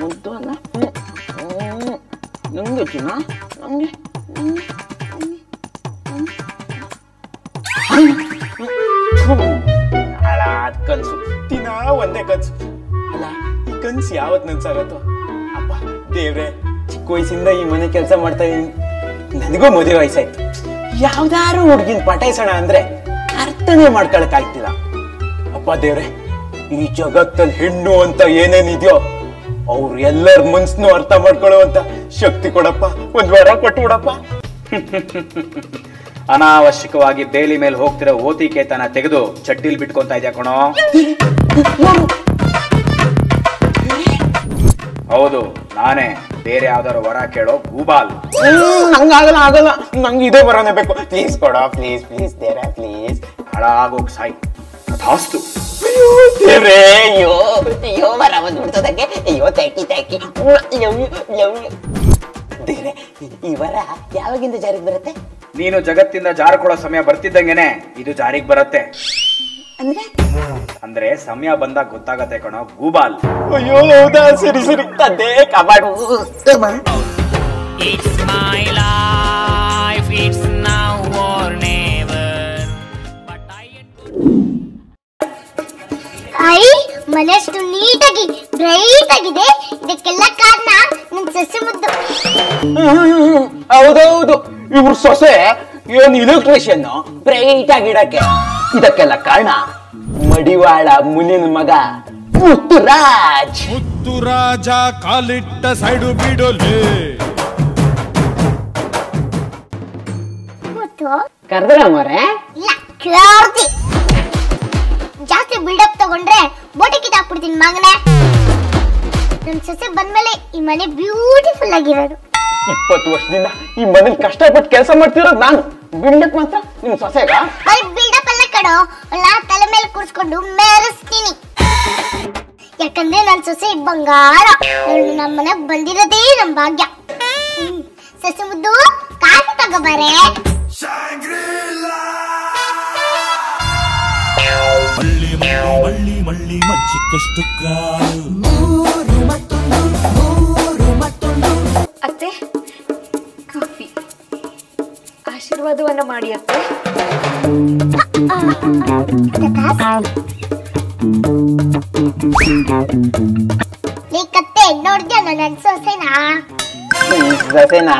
ಮುದ್ದು ಅಲ್ಲ ನಂಗೆ ಚಿನ್ನ ನಂಗೆ ಹಾಳಾದ ಕನ್ಸು ದಿನ ಒಂದೇ ಕನ್ಸು ಅಲ್ಲ. ಈ ಕನ್ಸು ಯಾವತ್ ನನ್ಸಾಗತ್ತೋ ಅಪ್ಪ ದೇವ್ರೆ. ಚಿಕ್ಕ ವಯಸ್ಸಿಂದ ಈ ಮನೆ ಕೆಲಸ ಮಾಡ್ತಾ ಇದೀನಿ. ನನಗೂ ಮದುವೆ ವಯಸ್ಸಾಯ್ತು. ಯಾವ್ದಾರು ಹುಡುಗಿನ ಪಟಾಯಿಸೋಣ ಅಂದ್ರೆ ಅರ್ಥನೇ ಮಾಡ್ಕೊಳಕ್ ಆಗ್ತಿಲ್ಲ. ಅಪ್ಪ ದೇವ್ರೆ, ಈ ಜಗತ್ತಲ್ಲಿ ಹೆಣ್ಣು ಅಂತ ಏನೇನಿದ್ಯೋ ಅವ್ರು ಎಲ್ಲರ ಮನ್ಸನ್ನು ಅರ್ಥ ಮಾಡ್ಕೊಳ್ಳುವಂತ ಶಕ್ತಿ ಕೊಡಪ್ಪ. ಒಂದ್ ವಾರ ಕೊಟ್ಟು ಬಿಡಪ್ಪ. ಅನಾವಶ್ಯಕವಾಗಿ ಬೇಲಿ ಮೇಲೆ ಹೋಗ್ತಿರೋ ಓತಿಕೇತನ ತೆಗೆದು ಚಡ್ಡಿಲ್ ಬಿಟ್ಕೊಂತ ಇದ್ಯಾ ಕಣೋ. ಹೌದು, ನಾನೇ. ಬೇರೆ ಯಾವ್ದಾರು ವರ ಕೇಳೋ ಗೂಬಾಲ್. ನಂಗಾಗಲ್ಲ ಆಗಲ್ಲ, ನಂಗೆ ಇದೇ ವರನೇ ಬೇಕು. ಪ್ಲೀಸ್ ಕೊಡ, ಪ್ಲೀಸ್ ಪ್ಲೀಸ್ ದೇವ್ರೆ ಪ್ಲೀಸ್. ಹಾಳಾಗೋಗ್ ಸಾಯ್. ಅದಾಸ್ತು. ದೇವ್ರೆ, ಅಯ್ಯೋ ಅಯ್ಯೋ ವರ ಬಂದ್ಬಿಡ್ತದಕ್ಕೆ. ಅಯ್ಯೋ ಥ್ಯಾಂಕಿ ಥ್ಯಾಂಕಿ. ದೇವ್ರೆ, ಈ ವರ ಯಾವಾಗಿಂದ ಜಾರಿಗೆ ಬರುತ್ತೆ? ನೀನು ಜಗತ್ತಿಂದ ಜಾರ್ಕೊಳ್ಳೋ ಸಮಯ ಬರ್ತಿದ್ದಂಗೆನೆ ಇದು ಜಾರಿಗೆ ಬರುತ್ತೆ. ಅಂದ್ರೆ ಸಮಯ ಬಂದಾಗ ಗೊತ್ತಾಗತ್ತೆ ಕಣೋ ಗೂಬಾಲ್. ಅಯ್ಯೋ ಹೌದಾ? ಸರಿ ಸರಿ ತಂದೆ ಕಾಪಾಡು. It's my life, it's now or never. But ಮನೆಯಷ್ಟು ನೀಟಾಗಿ ಬ್ರೈಟ್ ಆಗಿದೆ. ಇದಕ್ಕೆಲ್ಲ ಕಾರಣ ನನ್ ಸೊಸೆ ಮುದ್ದು. ಹೌದೌದು, ಇವ್ರ ಸೊಸೆ ಏನ್ ಇಲೆಕ್ಟ್ರಿಷಿಯನ್ ಬ್ರೈಟ್ ಆಗಿಡಕ್ಕೆ. ಇದಕ್ಕೆಲ್ಲ ಕಾರಣ ಮಡಿವಾಳ ಮುನಿನ ಮಗ ಮುತ್ತುರಾಜ್. ಮುತ್ತುರಾಜ ಕಾಲಿಟ್ಟ ಸೈಡು ಬಿಡೋಲೆ. ಕರ್ದ್ರ ಮರೆ ಇಲ್ಲ ಕೇಳ್ತಿ. ಜಾಸ್ತಿ ಬಿಲ್ಡಪ್ ತಗೊಂಡ್ರೆ ಬೋಟಿ ಕಿತ್ತಾಕ್ಬಿಡ್ತೀನಿ ಮಗನೇ. ನನ್ ಸೊಸೆ ಬಂದ್ಮೇಲೆ ಈ ಮನೆ ಬ್ಯೂಟಿಫುಲ್ ಆಗಿರೋದು. 20 ವರ್ಷದಿಂದ ಈ ಮನೇಲಿ ಕಷ್ಟಪಟ್ಟು ಕೆಲಸ ಮಾಡ್ತಿರೋದು ನಾನು. ಬಿಲ್ಡಪ್ ಮಾತ್ರ ನಿಮ್ ಸೊಸೆಗ? ಬರೀ ಬಿಲ್ಡಪ್ ಅಲ್ಲ ಕಣೋ, ತಲೆ ಮೇಲೆ ಕೂರಿಸ್ಕೊಂಡು ಮೆರೆಸ್ತೀನಿ. ಯಾಕಂದ್ರೆ ನನ್ ಸೊಸೆ ಬಂಗಾರ. ನಮ್ಮ ಮನೆಗ್ ಬಂದಿರೋದೇ ನಮ್ ಭಾಗ್ಯ. ಸೊಸೆ ಮುದ್ದು, ಕಾಫಿ ತಗೋಬಾರೆ. ಮಳ್ಳಿ ಮಳ್ಳಿ ಮಳ್ಳಿ ಮಚ್ಚಿಕಷ್ಟು ಅತ್ತೆ, ಕಾಫಿ. ಆಶೀರ್ವಾದವನ್ನ ಮಾಡಿ ಅತ್ತೆ. ಕತ್ತೆ ನೋಡ್ದ್ಯಾ ನನ್ ಸೊಸೆನಾ? ಸೊಸೆನಾ?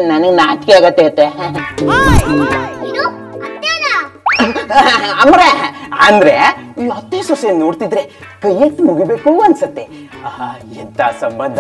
ನನಗ್ ನಾಚಿಕೆ ಆಗತ್ತೆ ಅತ್ತೆ. ಅಂದ್ರೆ ಈ ಅತ್ತೆ ಸೊಸೆ ನೋಡ್ತಿದ್ರೆ ಕೈ ಎತ್ತಿ ಮುಗಿಬೇಕು ಅನ್ಸತ್ತೆ. ಎಂತ ಸಂಬಂಧ.